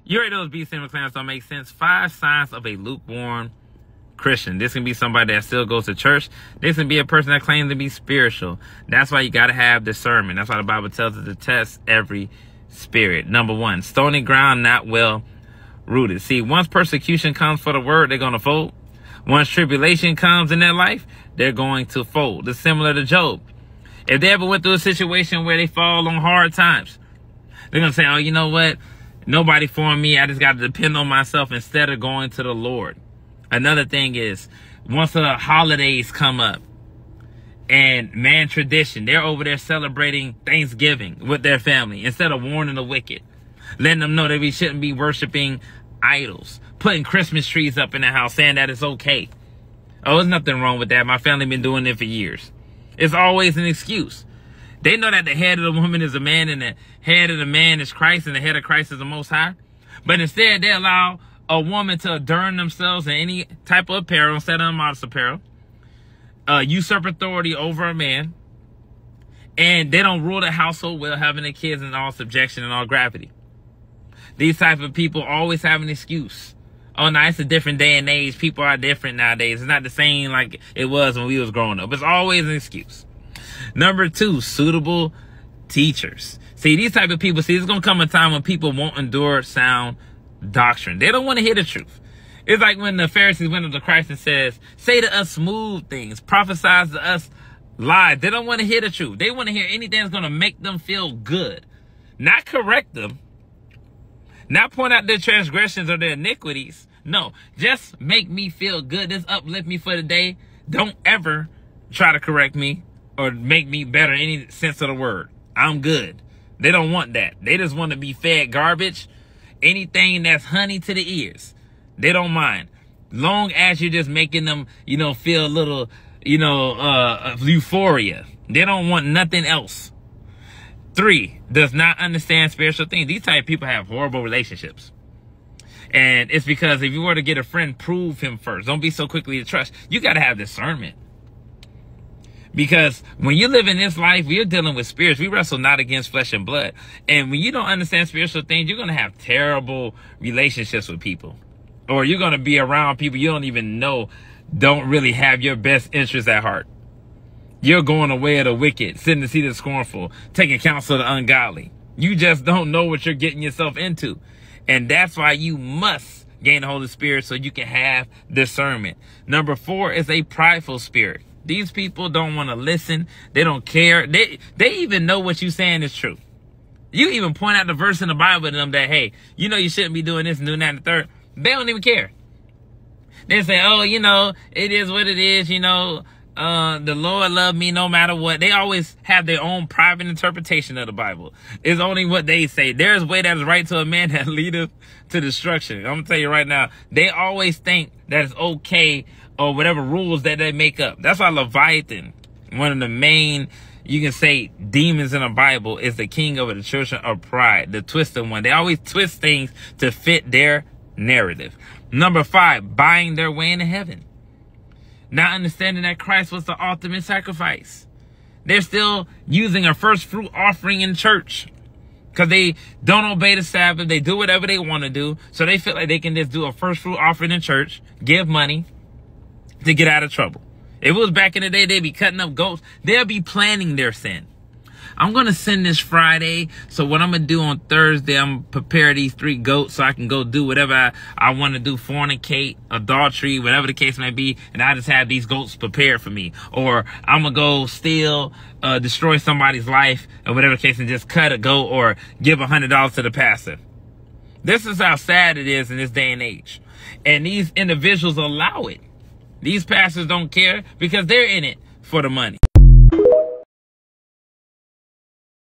You already know those BC McLaren don't make sense. 5 signs of a lukewarm Christian. This can be somebody that still goes to church. This can be a person that claims to be spiritual. That's why you got to have discernment. That's why the Bible tells us to test every spirit. Number 1, stony ground, not well rooted. See, once persecution comes for the word, they're going to fold. Once tribulation comes in their life, they're going to fold. It's similar to Job. If they ever went through a situation where they fall on hard times, they're going to say, oh, you know what? Nobody for me. I just got to depend on myself instead of going to the Lord. Another thing is, once the holidays come up and man tradition, they're over there celebrating Thanksgiving with their family instead of warning the wicked, letting them know that we shouldn't be worshiping idols, putting Christmas trees up in the house, saying that it's okay. Oh, there's nothing wrong with that. My family been doing it for years. It's always an excuse. They know that the head of the woman is a man and the head of the man is Christ and the head of Christ is the Most High. But instead, they allow a woman to adorn themselves in any type of apparel instead of modest apparel, usurp authority over a man, and they don't rule the household well, having their kids in all subjection and all gravity. These type of people always have an excuse. Oh, no, it's a different day and age. People are different nowadays. It's not the same like it was when we was growing up. It's always an excuse. Number 2, suitable teachers. See, these type of people, there's going to come a time when people won't endure sound doctrine. They don't want to hear the truth. It's like when the Pharisees went up to Christ and says, say to us smooth things, prophesize to us lies. They don't want to hear the truth. They want to hear anything that's going to make them feel good. Not correct them. Not point out their transgressions or their iniquities. No, just make me feel good. Just uplift me for the day. Don't ever try to correct me or make me better in any sense of the word. I'm good. They don't want that. They just want to be fed garbage. Anything that's honey to the ears, they don't mind. Long as you're just making them, feel a little, euphoria. They don't want nothing else. 3, does not understand spiritual things. These type of people have horrible relationships. And it's because if you were to get a friend, prove him first. Don't be so quickly to trust. You got to have discernment. Because when you live in this life, we're dealing with spirits. We wrestle not against flesh and blood. And when you don't understand spiritual things, you're going to have terrible relationships with people. Or you're going to be around people you don't even know don't really have your best interests at heart. You're going away of the wicked, sitting to see the scornful, taking counsel of the ungodly. You just don't know what you're getting yourself into. And that's why you must gain the Holy Spirit so you can have discernment. Number 4 is a prideful spirit. These people don't want to listen. They don't care. They even know what you're saying is true. You even point out the verse in the Bible to them that, hey, you shouldn't be doing this and doing that and the third. They don't even care. They say, oh, it is what it is. The Lord loved me no matter what. They always have their own private interpretation of the Bible. It's only what they say. There's a way that is right to a man that leadeth to destruction. I'm going to tell you right now, they always think that it's okay or whatever rules that they make up. That's why Leviathan, one of the main, you can say, demons in the Bible, is the king over the children of pride, the twisted one. They always twist things to fit their narrative. Number 5, buying their way into heaven. Not understanding that Christ was the ultimate sacrifice. They're still using a first fruit offering in church because they don't obey the Sabbath. They do whatever they want to do. So they feel like they can just do a first fruit offering in church, give money to get out of trouble. If it was back in the day, they'd be cutting up goats. They'll be planning their sin. I'm going to send this Friday. So what I'm going to do on Thursday, I'm going to prepare these 3 goats so I can go do whatever I want to do, fornicate, adultery, whatever the case may be. And I just have these goats prepared for me. Or I'm going to go steal, destroy somebody's life or whatever the case and just cut a goat or give $100 to the pastor. This is how sad it is in this day and age. And these individuals allow it. These pastors don't care because they're in it for the money.